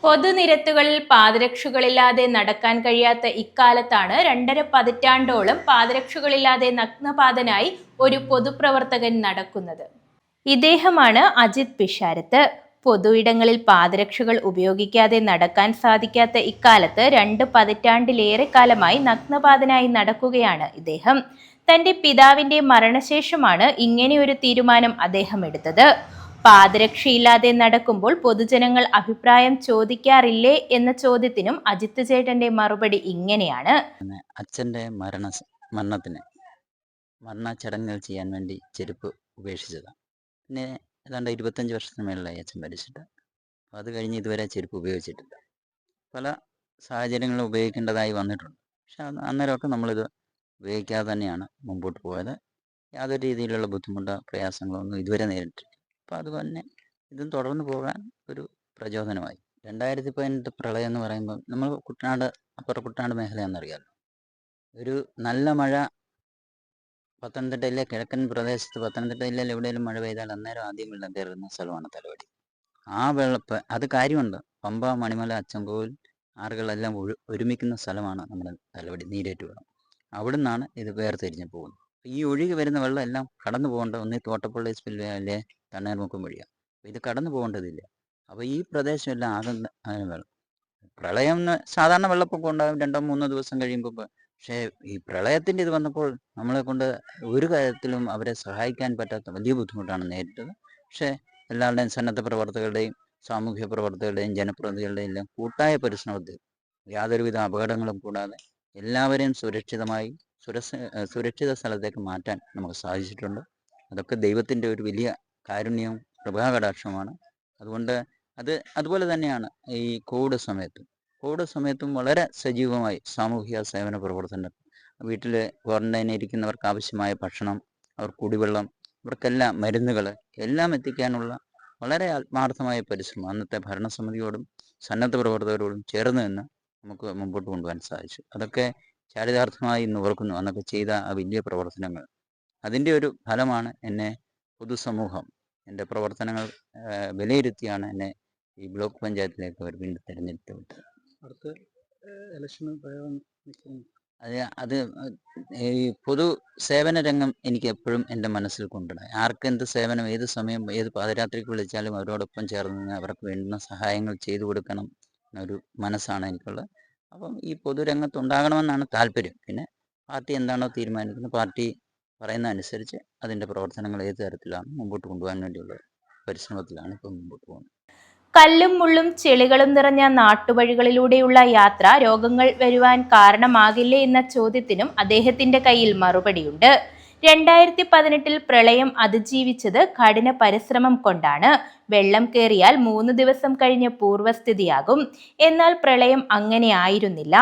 പൊതുനിരത്തുകളിൽ പാദരക്ഷകളില്ലാതെ നടക്കാൻ കഴിയാത്ത ഇക്കാലത്താണ് 2.5 പതിറ്റാണ്ടോളം പാദരക്ഷകളില്ലാതെ നഗ്നപാതനായി ഒരു പൊതുപ്രവർത്തകൻ നടക്കുന്നത്. ഇദ്ദേഹമാണ് അജിത് പിഷാരത്ത്. പൊതുയിടങ്ങളിൽ പാദരക്ഷകൾ ഉപയോഗിക്കാതെ നടക്കാൻ സാധിക്കാത്ത ഇക്കാലത്ത് 2 പതിറ്റാണ്ടിലേറെ കാലമായി നഗ്നപാതനായി നടക്കുകയാണ് ഇദ്ദേഹം. തന്റെ പിതാവിന്റെ മരണശേഷമാണ് ഇങ്ങനെയൊരു തീരുമാനം അദ്ദേഹം എടുത്തത്. പാദരക്ഷയില്ലാതെ നടക്കുമ്പോൾ പൊതുജനങ്ങൾ അഭിപ്രായം ചോദിക്കാറില്ലേ എന്ന ചോദ്യത്തിനും അജിത് ചേട്ടന്റെ മറുപടി ഇങ്ങനെയാണ്. അച്ഛൻ്റെ മരണത്തിന് ചടങ്ങുകൾ ചെയ്യാൻ വേണ്ടി ചെരുപ്പ് ഉപേക്ഷിച്ചതാണ്. പിന്നെ ഏതാണ്ട് 25 വർഷത്തിന് മേളിലായി അച്ഛൻ മരിച്ചിട്ട്. അപ്പോൾ അത് കഴിഞ്ഞ് ഇതുവരെ ചെരുപ്പ് ഉപയോഗിച്ചിട്ടില്ല. പല സാഹചര്യങ്ങളും ഉപയോഗിക്കേണ്ടതായി വന്നിട്ടുണ്ട്. പക്ഷെ അന്നേരമൊക്കെ നമ്മളിത് ഉപയോഗിക്കാതെ തന്നെയാണ് മുമ്പോട്ട് പോയത്. യാതൊരു രീതിയിലുള്ള ബുദ്ധിമുട്ടോ പ്രയാസങ്ങളോ ഒന്നും ഇതുവരെ നേരിട്ടില്ല. അപ്പോൾ അതുതന്നെ ഇതും തുടർന്ന് പോകാൻ ഒരു പ്രചോദനമായി. 2018 പ്രളയം എന്ന് പറയുമ്പോൾ നമ്മൾ കുട്ടനാട് മേഖലയാണെന്നറിയാമല്ലോ. ഒരു നല്ല മഴ പത്തനംതിട്ടയിലെ കിഴക്കൻ പ്രദേശത്ത്, പത്തനംതിട്ട ജില്ലയിൽ എവിടെയെങ്കിലും മഴ പെയ്താൽ അന്നേരം ആദ്യം വെള്ളം കയറുന്ന സ്ഥലമാണ് തലവടി. ആ അത് കാര്യമുണ്ട്. പമ്പ, മണിമല, അച്ചൻകോവിൽ ആറുകളെല്ലാം ഒരുമിക്കുന്ന സ്ഥലമാണ് നമ്മുടെ തലവടി, നീരേറ്റുകുളം. അവിടെ നിന്നാണ് ഇത് വേർതിരിഞ്ഞ് പോകുന്നത്. ഈ ഒഴുകി വരുന്ന വെള്ളം എല്ലാം കടന്നു പോകേണ്ട ഒന്നീ തോട്ടപ്പള്ളി സ്പിൽവേ അല്ലെ തണ്ണീർമുക്കം വഴിയാണ്. അപ്പോൾ ഇത് കടന്നു പോകേണ്ടതില്ല. അപ്പോൾ ഈ പ്രദേശമെല്ലാം ആകുന്ന വെള്ളം, പ്രളയം സാധാരണ വെള്ളപ്പൊക്കം ഉണ്ടാകും 2-3 ദിവസം കഴിയുമ്പോൾ. പക്ഷേ ഈ പ്രളയത്തിൻ്റെ ഇത് വന്നപ്പോൾ നമ്മളെ കൊണ്ട് ഒരു കാര്യത്തിലും അവരെ സഹായിക്കാൻ പറ്റാത്ത വലിയ ബുദ്ധിമുട്ടാണ് നേരിട്ടത്. പക്ഷേ എല്ലാവരുടെയും സന്നദ്ധ പ്രവർത്തകരുടെയും സാമൂഹ്യ പ്രവർത്തകരുടെയും ജനപ്രതിനിധികളുടെയും എല്ലാം കൂട്ടായ പരിശ്രമത്തിൽ യാതൊരുവിധ അപകടങ്ങളും കൂടാതെ എല്ലാവരെയും സുരക്ഷിതമായി സുരക്ഷിത സ്ഥലത്തേക്ക് മാറ്റാൻ നമുക്ക് സാധിച്ചിട്ടുണ്ട്. അതൊക്കെ ദൈവത്തിൻ്റെ ഒരു വലിയ കാരുണ്യവും കൃപാകടാക്ഷവുമാണ്. അതുകൊണ്ട് അതുപോലെ തന്നെയാണ് ഈ കോവിഡ് സമയത്തും വളരെ സജീവമായി സാമൂഹിക സേവന പ്രവർത്തനം, വീട്ടിൽ ക്വാറന്റൈനിൽ ഇരിക്കുന്നവർക്ക് ആവശ്യമായ ഭക്ഷണം, കുടിവെള്ളം, ഇവർക്കെല്ലാം മരുന്നുകൾ എല്ലാം എത്തിക്കാനുള്ള വളരെ ആത്മാർത്ഥമായ പരിശ്രമം അന്നത്തെ ഭരണസമിതിയോടും സന്നദ്ധ പ്രവർത്തകരോടും ചേർന്ന് നിന്ന് നമുക്ക് മുമ്പോട്ട് കൊണ്ടുപോകാൻ സാധിച്ചു. അതൊക്കെ ചാരിതാർത്ഥമായി ഇന്ന് ഓർക്കുന്നു, അന്നൊക്കെ ചെയ്ത ആ വലിയ പ്രവർത്തനങ്ങൾ. അതിൻ്റെ ഒരു ഫലമാണ് എന്നെ പൊതുസമൂഹം എൻ്റെ പ്രവർത്തനങ്ങൾ വിലയിരുത്തിയാണ് എന്നെ ഈ ബ്ലോക്ക് പഞ്ചായത്തിലേക്ക് അവർ വീണ്ടും തിരഞ്ഞെടുത്ത് വിട്ടത്. അടുത്ത ഇലക്ഷന് അത് ഈ പൊതു സേവന രംഗം എനിക്ക് എപ്പോഴും എൻ്റെ മനസ്സിൽ കൊണ്ടുവരണം. ആർക്കെന്ത് സേവനം, ഏത് സമയം, ഏത് പാതിരാത്രിക്ക് വിളിച്ചാലും അവരോടൊപ്പം ചേർന്ന് അവർക്ക് വേണ്ടുന്ന സഹായങ്ങൾ ചെയ്തു കൊടുക്കണം എന്നൊരു മനസ്സാണ് എനിക്കുള്ളത്. അപ്പം ഈ പൊതുരംഗത്ത് ഉണ്ടാകണമെന്നാണ് താല്പര്യം. പിന്നെ പാർട്ടി എന്താണോ തീരുമാനിക്കുന്നത്, പാർട്ടി പറയുന്ന അനുസരിച്ച് അതിൻ്റെ പ്രവർത്തനങ്ങൾ ഏത് തരത്തിലാണ് മുമ്പോട്ട് കൊണ്ടുപോകാൻ വേണ്ടിയുള്ള പരിശ്രമത്തിലാണ് ഇപ്പോൾ മുമ്പോട്ട് പോകുന്നത്. കല്ലും മുള്ളും ചെളികളും നിറഞ്ഞ നാട്ടുവഴികളിലൂടെയുള്ള യാത്ര രോഗങ്ങൾ വരുവാൻ കാരണമാകില്ലേ എന്ന ചോദ്യത്തിനും അദ്ദേഹത്തിന്റെ കയ്യിൽ മറുപടിയുണ്ട്. 2018 പ്രളയം അതിജീവിച്ചത് കഠിന പരിശ്രമം കൊണ്ടാണ്. വെള്ളം കയറിയാൽ 3 ദിവസം കഴിഞ്ഞ് പൂർവ്വസ്ഥിതിയാകും. എന്നാൽ പ്രളയം അങ്ങനെ ആയിരുന്നില്ല.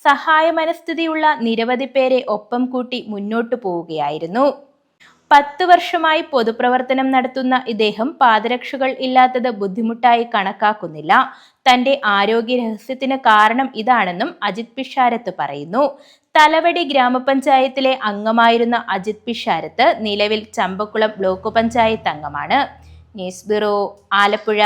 സഹായ മനസ്ഥിതിയുള്ള നിരവധി പേരെ ഒപ്പം കൂട്ടി മുന്നോട്ടു പോവുകയായിരുന്നു. 10 വർഷമായി പൊതുപ്രവർത്തനം നടത്തുന്ന ഇദ്ദേഹം പാദരക്ഷകൾ ഇല്ലാത്തത് ബുദ്ധിമുട്ടായി കണക്കാക്കുന്നില്ല. തന്റെ ആരോഗ്യ രഹസ്യത്തിന് കാരണം ഇതാണെന്നും അജിത് പിഷാരത്ത് പറയുന്നു. തലവടി ഗ്രാമപഞ്ചായത്തിലെ അംഗമായിരുന്ന അജിത് പിഷാരത്ത് നിലവിൽ ചമ്പക്കുളം ബ്ലോക്ക് പഞ്ചായത്ത് അംഗമാണ്. News bureau, Alappuzha.